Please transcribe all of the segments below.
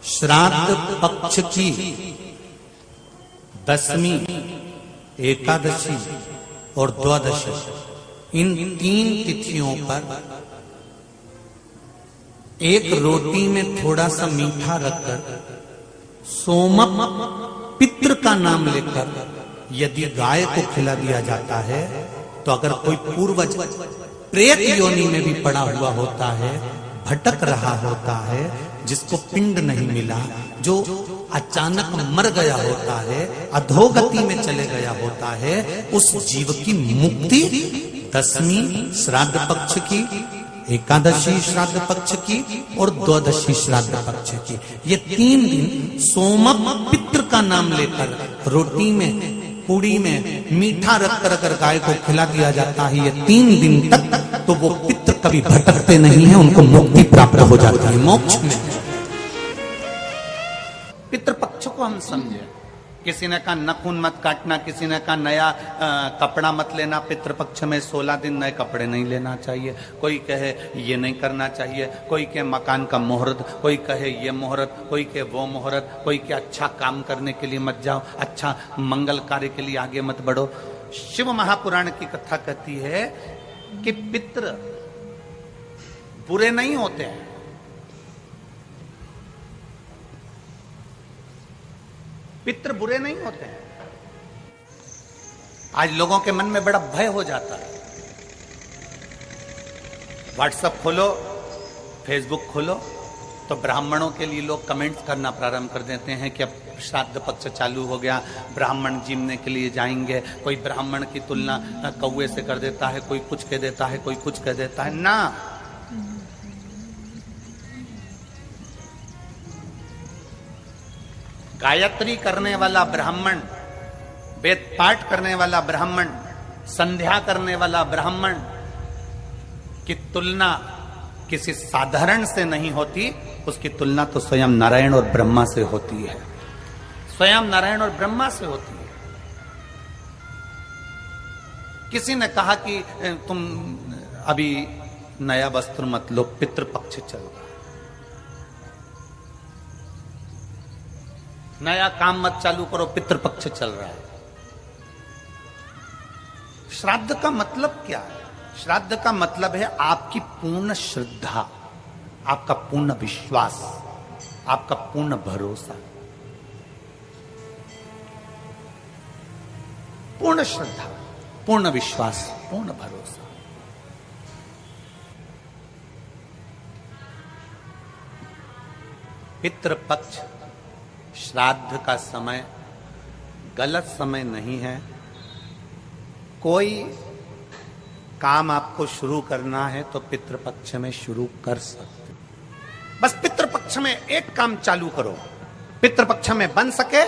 श्राद्ध पक्ष की दशमी, एकादशी और द्वादशी, इन 3 तिथियों पर एक रोटी में थोड़ा सा मीठा रखकर सोमक पितृ का नाम लेकर यदि गाय को खिला दिया जाता है, तो अगर कोई पूर्वज प्रेत योनि में भी पड़ा हुआ होता है, भटक रहा होता है, जिसको पिंड नहीं मिला, जो अचानक मर गया होता है, अधोगति में चले गया होता है, उस जीव की मुक्ति दशमी श्राद्ध पक्ष की, एकादशी श्राद्ध पक्ष की और द्वादशी श्राद्ध पक्ष की, ये 3 दिन सोमक पितृ का नाम लेकर रोटी में, पूड़ी में मीठा रखकर अगर गाय को खिला दिया जाता है ये 3 दिन तक, तो वो पितृ कभी भटकते नहीं है, उनको मुक्ति प्राप्त हो जाती है, मोक्ष में। पितृपक्ष को हम समझे। किसी ने कहा नखून मत काटना, किसी ने कहा नया कपड़ा मत लेना, पितृपक्ष में 16 दिन नए कपड़े नहीं लेना चाहिए, कोई कहे ये नहीं करना चाहिए, कोई कहे मकान का मुहूर्त, कोई कहे ये मुहूर्त, कोई कहे वो मुहूर्त, कोई कहे अच्छा काम करने के लिए मत जाओ, अच्छा मंगल कार्य के लिए आगे मत बढ़ो। शिव महापुराण की कथा कहती है कि पितृ बुरे नहीं होते हैं, पितृ बुरे नहीं होते हैं। आज लोगों के मन में बड़ा भय हो जाता है। व्हाट्सएप खोलो, फेसबुक खोलो, तो ब्राह्मणों के लिए लोग कमेंट्स करना प्रारंभ कर देते हैं कि अब श्राद्ध पक्ष चालू हो गया, ब्राह्मण जीमने के लिए जाएंगे। कोई ब्राह्मण की तुलना कौवे से कर देता है, कोई कुछ कह देता है, कोई कुछ कह देता है। ना, गायत्री करने वाला ब्राह्मण, वेद पाठ करने वाला ब्राह्मण, संध्या करने वाला ब्राह्मण की तुलना किसी साधारण से नहीं होती, उसकी तुलना तो स्वयं नारायण और ब्रह्मा से होती है, स्वयं नारायण और ब्रह्मा से होती है। किसी ने कहा कि तुम अभी नया वस्त्र मत लो, पितृपक्ष चल रहा, नया काम मत चालू करो, पितृपक्ष चल रहा है। श्राद्ध का मतलब क्या है? श्राद्ध का मतलब है आपकी पूर्ण श्रद्धा, आपका पूर्ण विश्वास, आपका पूर्ण भरोसा, पूर्ण श्रद्धा, पूर्ण विश्वास, पूर्ण भरोसा। पितृपक्ष श्राद्ध का समय गलत समय नहीं है। कोई काम आपको शुरू करना है तो पितृपक्ष में शुरू कर सकते, बस पितृपक्ष में एक काम चालू करो। पितृपक्ष में बन सके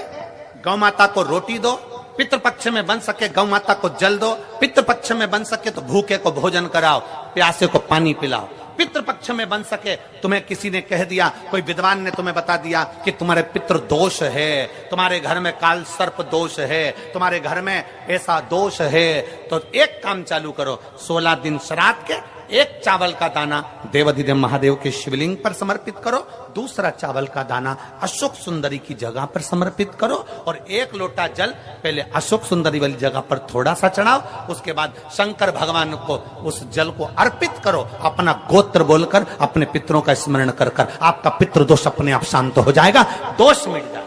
गौ माता को रोटी दो, पितृपक्ष में बन सके गौ माता को जल दो, पितृपक्ष में बन सके तो भूखे को भोजन कराओ, प्यासे को पानी पिलाओ। पितृपक्ष में बन सके, तुम्हें किसी ने कह दिया, कोई विद्वान ने तुम्हें बता दिया कि तुम्हारे पितृ दोष है, तुम्हारे घर में काल सर्प दोष है, तुम्हारे घर में ऐसा दोष है, तो एक काम चालू करो, 16 दिन श्राद्ध के एक चावल का दाना देवाधिदेव महादेव के शिवलिंग पर समर्पित करो, दूसरा चावल का दाना अशोक सुंदरी की जगह पर समर्पित करो, और 1 लोटा जल पहले अशोक सुंदरी वाली जगह पर थोड़ा सा चढ़ाओ, उसके बाद शंकर भगवान को उस जल को अर्पित करो, अपना गोत्र बोलकर, अपने पितरों का स्मरण कर कर आपका पितृ दोष अपने आप शांत हो जाएगा, दोष मिट जाएगा,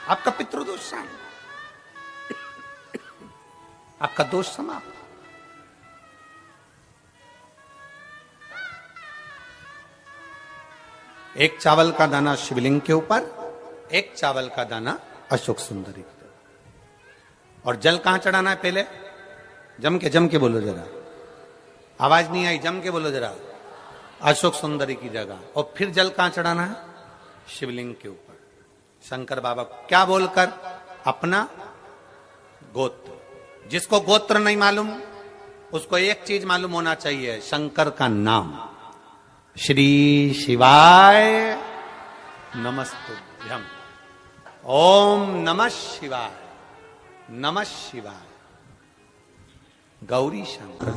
आपका पितृ दोष शांत, आपका दोष समाप्त। एक चावल का दाना शिवलिंग के ऊपर, एक चावल का दाना अशोक सुंदरी, और जल कहां चढ़ाना है? पहले जम के बोलो जरा, आवाज नहीं आई, जम के बोलो जरा, अशोक सुंदरी की जगह। और फिर जल कहां चढ़ाना है? शिवलिंग के ऊपर, शंकर बाबा क्या बोलकर? अपना गोत्र। जिसको गोत्र नहीं मालूम उसको एक चीज मालूम होना चाहिए, शंकर का नाम, श्री शिवाय नमस्तुभ्यम, ओम नमः शिवाय, नमः शिवाय, गौरी शंकर।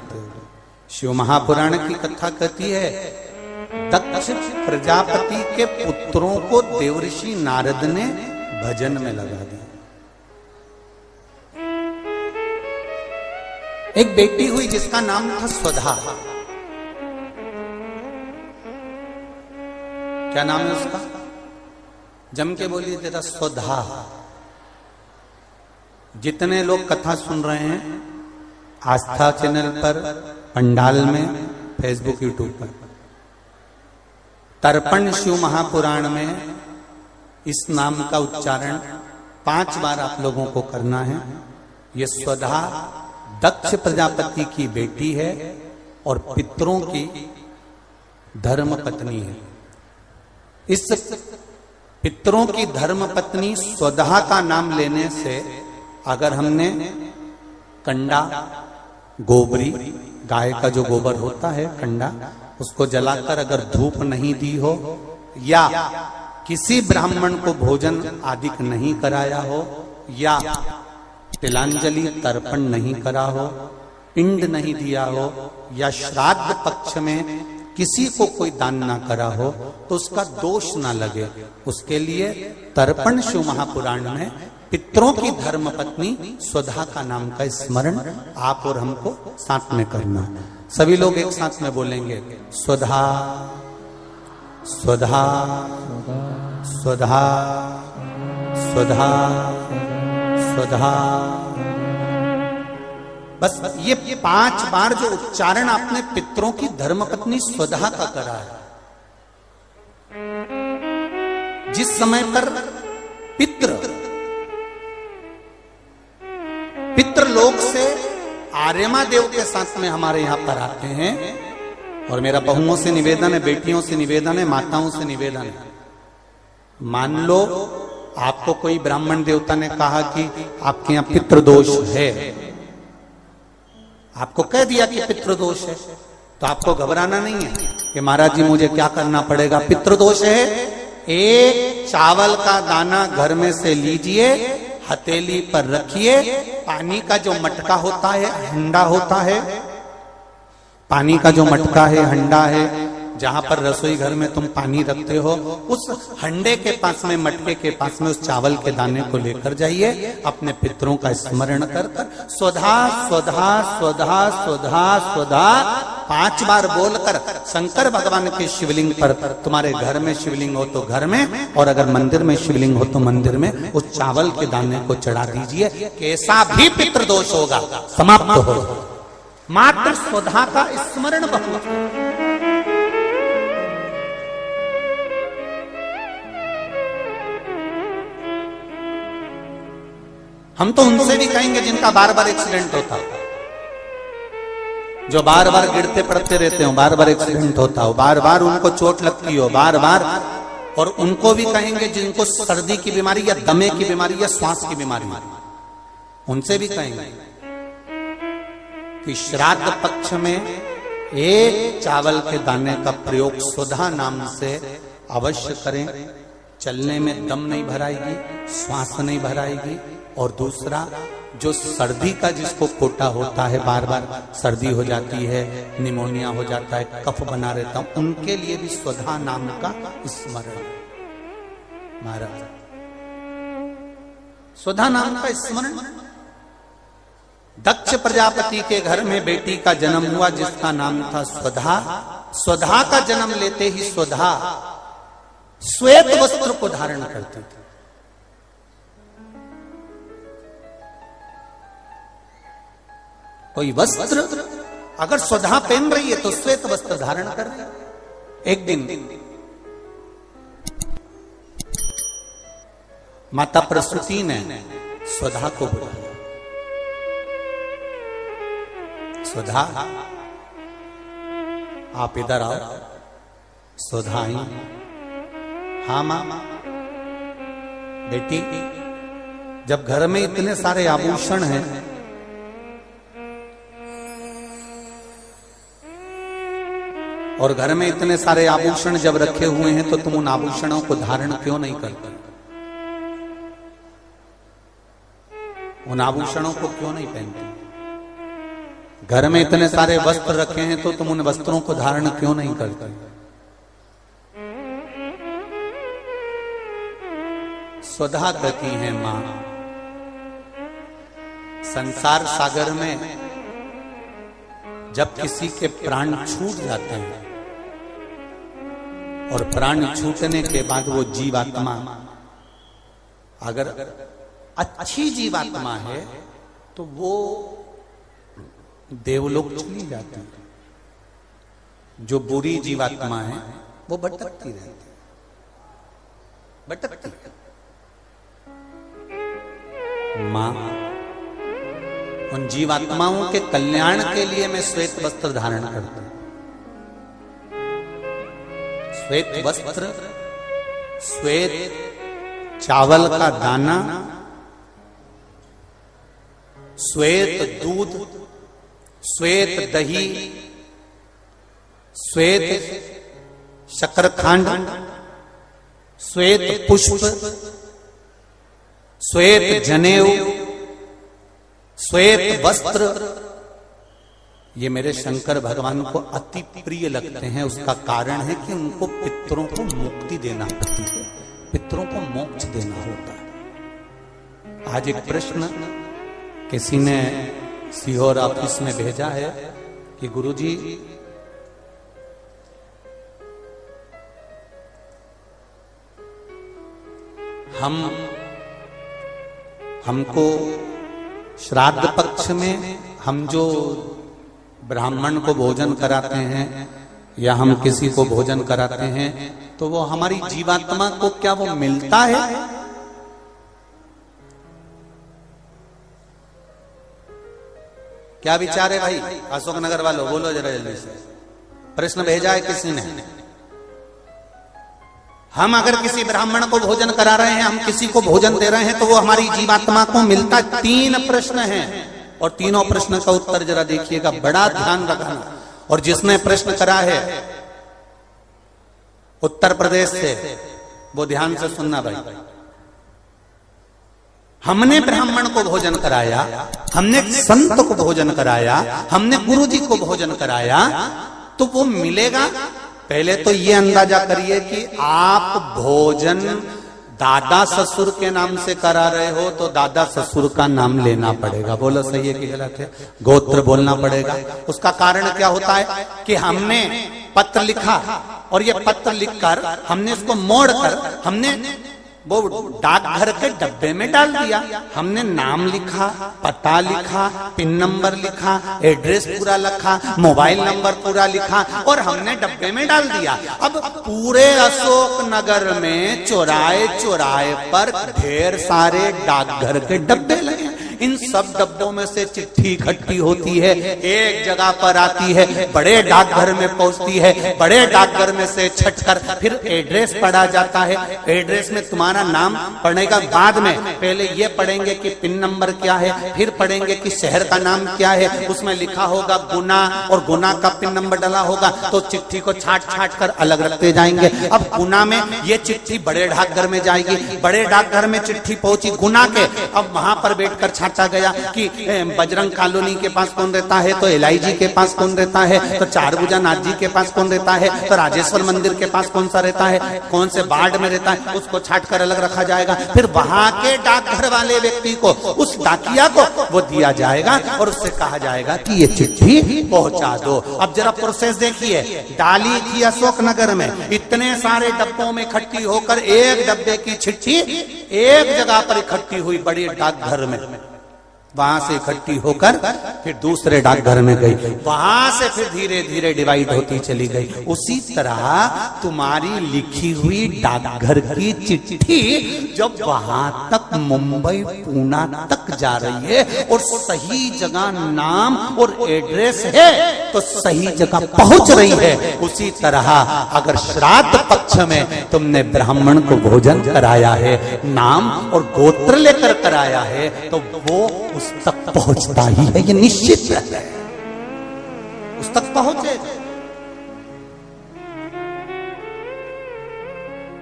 शिव महापुराण की कथा कहती है दक्ष प्रजापति के पुत्रों को देवऋषि नारद ने भजन में लगा दिया। एक बेटी हुई जिसका नाम था स्वधा। क्या नाम है उसका? जम के बोलिए तेरा स्वधा। जितने लोग कथा सुन रहे हैं आस्था चैनल पर, पंडाल में, फेसबुक, यूट्यूब पर, तर्पण शिव महापुराण में इस नाम का उच्चारण 5 बार आप लोगों को करना है। ये स्वधा दक्ष प्रजापति की बेटी है और पितरों की धर्म पत्नी है। इस पितरों की धर्म पत्नी स्वधा का नाम लेने से अगर हमने कंडा, गोबरी, गाय का जो गोबर होता है कंडा, उसको जलाकर अगर धूप नहीं दी हो या किसी ब्राह्मण को भोजन आदि नहीं कराया हो या तिलांजलि तर्पण नहीं करा हो, पिंड नहीं दिया हो या श्राद्ध पक्ष में किसी को कोई दान ना करा हो तो उसका दोष ना लगे, उसके लिए तर्पण शिव महापुराण में पितरों की धर्म पत्नी स्वधा का नाम का स्मरण आप और हमको साथ में करना। सभी लोग एक साथ में बोलेंगे स्वधा स्वधा स्वधा स्वधा स्वधा। बस ये 5 बार जो उच्चारण आपने पितरों की धर्मपत्नी स्वधा का करा है, जिस समय पर पितृलोक से आर्यमा देव के साथ में हमारे यहां पर आते हैं, और मेरा बहुओं से निवेदन है, बेटियों से निवेदन है, माताओं से निवेदन है, मान लो आपको कोई ब्राह्मण देवता ने कहा कि आपके यहां पितृदोष है, आपको कह दिया कि पितृदोष है, तो आपको घबराना नहीं है कि महाराज जी मुझे क्या करना पड़ेगा। पितृदोष है, एक चावल का दाना घर में से लीजिए, हथेली पर रखिए, पानी का जो मटका होता है, हंडा होता है, पानी का जो मटका है, हंडा है, जहां पर रसोई घर में तुम पानी रखते हो, उस हंडे के पास में, मटके के पास में उस चावल के दाने को लेकर जाइए, अपने पितरों का स्मरण कर कर स्वधा स्वधा स्वधा स्वधा स्वधा 5 बार बोलकर शंकर भगवान के शिवलिंग पर, तुम्हारे घर में शिवलिंग हो तो घर में, और अगर मंदिर में शिवलिंग हो तो मंदिर में, उस चावल के दाने को चढ़ा दीजिए। कैसा भी पितृदोष होगा समाप्त हो। मात्र स्वधा का स्मरण बहुत। हम तो उनसे भी कहेंगे जिनका बार बार एक्सीडेंट होता हो, जो बार बार गिरते पड़ते रहते हो, बार बार एक्सीडेंट होता हो, बार बार उनको चोट लगती हो, बार बार, और उनको भी कहेंगे जिनको सर्दी की बीमारी या दमे की बीमारी या श्वास की बीमारी, उनसे भी कहेंगे कि श्राद्ध पक्ष में एक चावल के दाने का प्रयोग स्वधा नाम से अवश्य करें। चलने में दम नहीं भराएगी, श्वास नहीं भराएगी, और दूसरा जो सर्दी का जिसको कोटा होता है, बार बार सर्दी हो जाती है, निमोनिया हो जाता है, कफ बना रहता हूं, उनके लिए भी स्वधा नाम का स्मरण। महाराज स्वधा नाम का स्मरण। दक्ष प्रजापति के घर में बेटी का जन्म हुआ जिसका नाम था स्वधा। स्वधा का जन्म लेते ही स्वधा श्वेत वस्त्र को धारण करते थे। कोई वस्त्र अगर स्वधा पहन रही है तो श्वेत वस्त्र धारण कर रही है। एक दिन माता प्रसूति ने स्वधा को बुलाया। स्वधा आप इधर आओ। स्वधा आई। हाँ मां। बेटी, जब घर में इतने सारे आभूषण हैं, और घर में इतने सारे आभूषण जब रखे हुए हैं तो तुम उन आभूषणों को धारण क्यों नहीं करते? उन आभूषणों को क्यों नहीं पहनते? घर में इतने सारे वस्त्र रखे हैं तो तुम उन वस्त्रों को धारण क्यों नहीं करते? स्वधा कहती हैं मां। संसार सागर में जब किसी के प्राण छूट जाते हैं और प्राण छूटने के बाद वो जीवात्मा अगर अच्छी जीवात्मा है तो वो देवलोक चली जाती है, जो बुरी जीवात्मा है वो भटकती रहती है, भटकती है। मां उन जीवात्माओं के कल्याण के लिए मैं श्वेत वस्त्र धारण करता हूं। श्वेत वस्त्र, श्वेत चावल का दाना, श्वेत दूध, श्वेत दही, श्वेत शकरखंड, श्वेत पुष्प, श्वेत जनेऊ, श्वेत वस्त्र, ये मेरे शंकर भगवान को अति प्रिय लगते हैं। उसका कारण है कि उनको पितरों को मुक्ति देना पड़ती है, पितरों को मोक्ष देना होता है। आज एक प्रश्न किसी ने सीहोर ऑफिस में भेजा है कि गुरुजी हमको श्राद्ध पक्ष में हम जो ब्राह्मण को भोजन कराते हैं या हम किसी को भोजन कराते हैं तो वो हमारी जीवात्मा को क्या वो मिलता है? क्या विचार है भाई? अशोकनगर वालों बोलो जरा जल्दी से। प्रश्न भेजा है किसी ने। हम अगर किसी ब्राह्मण को भोजन करा रहे हैं, हम किसी को भोजन दे रहे हैं तो वो हमारी जीवात्मा को मिलता। 3 प्रश्न हैं और तीनों प्रश्न का उत्तर जरा देखिएगा, बड़ा ध्यान रखना। और जिसने प्रश्न करा है उत्तर प्रदेश से वो ध्यान से सुनना भाई। हमने ब्राह्मण को भोजन कराया, हमने संत को भोजन कराया, हमने गुरुजी को भोजन कराया, तो वो मिलेगा। पहले तो ये अंदाजा करिए कि आप भोजन दादा ससुर के नाम से करा रहे हो तो दादा ससुर का नाम लेना पड़ेगा। बोलो सही है कि गलत है? गोत्र बोलना पड़ेगा। उसका कारण क्या होता है कि हमने पत्र लिखा और ये पत्र लिखकर हमने इसको मोड़कर हमने वो डाकघर के डब्बे में डाल दिया। हमने नाम लिखा, पता लिखा, पिन नंबर लिखा, एड्रेस पूरा लिखा, मोबाइल नंबर पूरा लिखा और हमने डब्बे में डाल दिया। अब पूरे अशोक नगर में चौराहे चौराहे पर ढेर सारे डाकघर के डब्बे लगे। इन सब डब्बों में से चिट्ठी इकट्ठी होती है, एक जगह पर आती है, बड़े डाकघर में पहुंचती है, बड़े डाकघर में से छटकर फिर एड्रेस पढ़ा जाता है। एड्रेस में तुम्हारा नाम पढ़ने का बाद में पहले ये पढ़ेंगे कि पिन नंबर क्या है, फिर पढ़ेंगे कि शहर का नाम क्या है। उसमें लिखा होगा गुना और गुना का पिन नंबर डाला होगा तो चिट्ठी को छाट छाट कर अलग रखते जाएंगे। अब गुना में ये चिट्ठी बड़े डाकघर में जाएगी, बड़े डाकघर में चिट्ठी पहुंची गुना के। अब वहां पर बैठकर छाटा गया कि बजरंग कॉलोनी के पास कौन रहता है, तो एलआईजी के पास कौन रहता है, तो चारभुजा नाथ जी के पास कौन रहता है, तो राजेश्वर मंदिर के पास कौन सा रहता है, कौन से वार्ड में रहता है, उसको छाट कर अलग रखा जाएगा। फिर वहां के डाकघर वाले व्यक्ति को, उस डाकिया को वो दिया जाएगा और उससे कहा जाएगा कि ये चिट्ठी पहुंचा दो। अब जरा प्रोसेस देखिए, डाली थी अशोक नगर में, इतने सारे डब्बों में इकट्ठी होकर एक डब्बे की चिट्ठी एक जगह पर इकट्ठी हुई बड़ी डाकघर में। वहां से इकट्ठी होकर फिर दूसरे डाकघर में गई, वहां से फिर धीरे धीरे डिवाइड होती चली गई। उसी तरह तुम्हारी लिखी हुई डाकघर की चिट्ठी जब वहां तक मुंबई पूना तक जा रही है और सही जगह नाम और एड्रेस है तो सही जगह पहुंच रही है। उसी तरह अगर श्राद्ध पक्ष में तुमने ब्राह्मण को भोजन कराया है, नाम और गोत्र लेकर कराया है, तो वो उस तक पहुंचता ही है, ये निश्चित है, उस तक पहुंचेगा।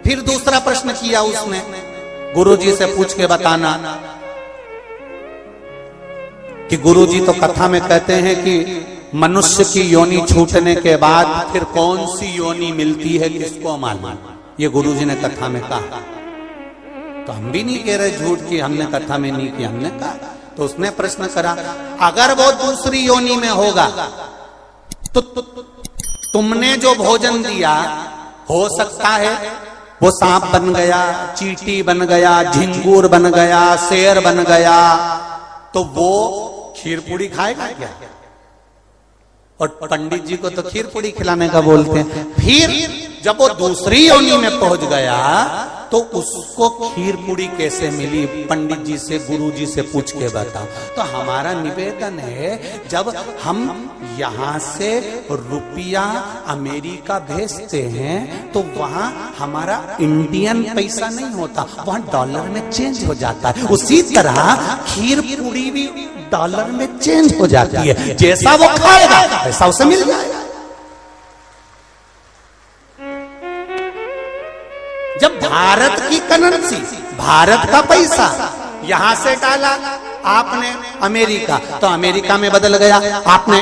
फिर दूसरा प्रश्न किया उसने, गुरुजी से पूछ के बताना कि गुरुजी तो कथा में कहते हैं कि मनुष्य की योनि छूटने के बाद फिर कौन सी योनि मिलती है किसको मालूम। ये गुरुजी ने कथा में कहा। तो हम भी नहीं कह रहे झूठ की हमने कथा में नहीं की, हमने कहा। तो उसने प्रश्न करा, अगर वो दूसरी योनि में होगा तो तुमने जो भोजन दिया हो सकता है वो सांप बन गया, चींटी बन गया, झिंगूर बन गया, शेर बन गया, तो वो खीर पूड़ी खाएगा क्या? और पंडित जी को तो खीर पूड़ी खिलाने का बोलते हैं। फिर जब वो दूसरी योनि में पहुंच गया तो उसको खीर पूड़ी कैसे मिली? पंडित जी से, गुरु जी से पूछ के बताओ। तो हमारा निवेदन है, जब हम यहां से रुपया अमेरिका भेजते हैं तो वहां हमारा इंडियन पैसा नहीं होता, वहां डॉलर में चेंज हो जाता है। उसी तरह खीर पूड़ी भी डॉलर में चेंज हो जाती है, जैसा वो खाएगा वैसा उसे मिल जाएगा। जब भारत की करेंसी, भारत का पैसा यहां से डाला आपने अमेरिका, तो अमेरिका में बदल गया, आपने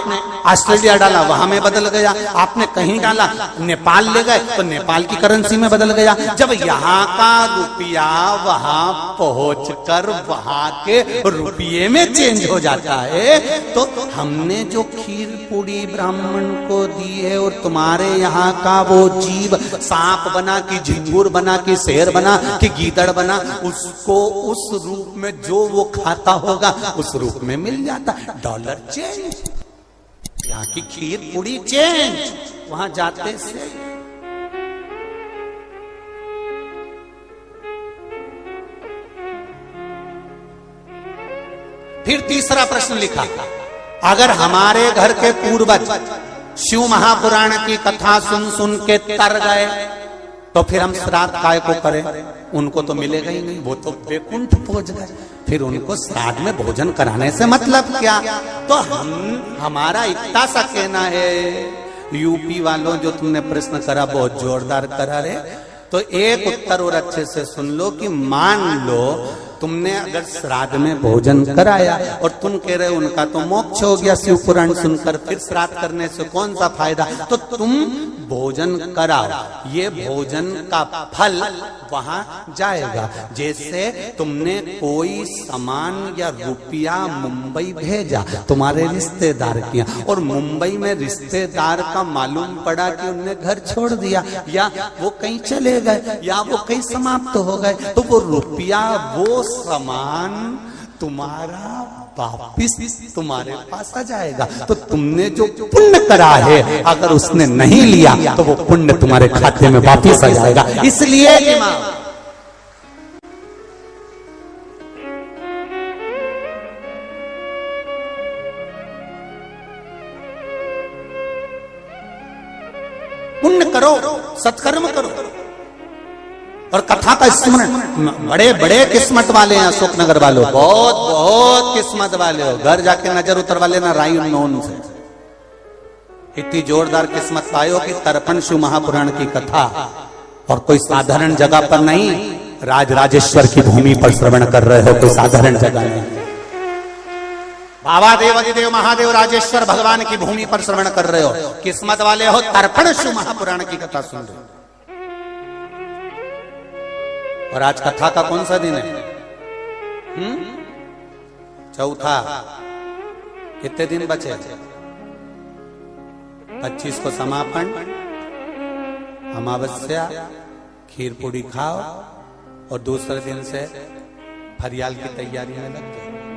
ऑस्ट्रेलिया डाला वहां में बदल गया, आपने कहीं डाला नेपाल ले गए तो नेपाल की करेंसी में बदल गया। जब यहाँ का रुपया वहां पहुंचकर वहां के रुपये में चेंज हो जाता है, तो हमने जो खीर पूड़ी ब्राह्मण को दी है और तुम्हारे यहाँ का वो जीव सांप बना कि झिंगुर बना कि शेर बना कि गीदड़ बना, उसको उस रूप में जो वो खाता होगा उस रूप में मिल जाता। डॉलर चेंज, यहाँ की खीर पूड़ी चेंज, वहां जाते से। फिर तीसरा प्रश्न लिखा, अगर हमारे घर के पूर्वज शिव महापुराण की कथा सुन सुन के तर गए तो फिर हम श्राद्ध काय को करें? उनको तो मिलेगा ही नहीं, वो तो वैकुंठ पहुंच गए, फिर उनको श्राद्ध में भोजन कराने से मतलब क्या? तो हमारा इतना सा कहना है, यूपी वालों जो तुमने प्रश्न करा बहुत जोरदार करा रे, तो एक उत्तर और अच्छे से सुन लो कि मान लो तुमने अगर श्राद्ध में भोजन कराया और तुम कह रहे हो उनका तो मोक्ष हो गया शिव पुराण सुनकर, फिर श्राद्ध करने से कौन सा फायदा? तो तुम भोजन कराओ, ये भोजन का फल वहां जाएगा। जैसे तुमने कोई सामान या रुपया मुंबई भेजा तुम्हारे रिश्तेदार किया, और मुंबई में रिश्तेदार का मालूम पड़ा कि उनने घर छोड़ दिया, या वो कहीं चले गए, या वो कहीं समाप्त हो गए, तो वो रुपया, वो सामान तुम्हारा वापिस तुम्हारे पास आ जाएगा। तो तुमने जो पुण्य करा है अगर उसने नहीं लिया तो वो पुण्य तुम्हारे खाते में वापिस आ जाएगा। इसलिए पुण्य करो, सत्कर्म करो। और कथा का स्मरण, बड़े बड़े किस्मत वाले हैं अशोकनगर वालों, बहुत बहुत किस्मत वाले हो, घर जाके नजर उतरवा लेना राई उन्नोन से। इतनी जोरदार किस्मत पायो कि तर्पण शिव महापुराण की कथा, और कोई साधारण जगह पर नहीं, राजराजेश्वर की भूमि पर श्रवण कर रहे हो, कोई साधारण जगह नहीं। बाबा देवादिदेव महादेव राजेश्वर भगवान की भूमि पर श्रवण कर रहे हो, किस्मत वाले हो, तर्पण शिव महापुराण की कथा सुन रहे हो। और आज कथा का कौन सा दिन है? चौथा। कितने दिन बचे? 25 को समापन, अमावस्या, खीर पूड़ी खाओ और दूसरे दिन से फरियाल की तैयारी में लग जाओ।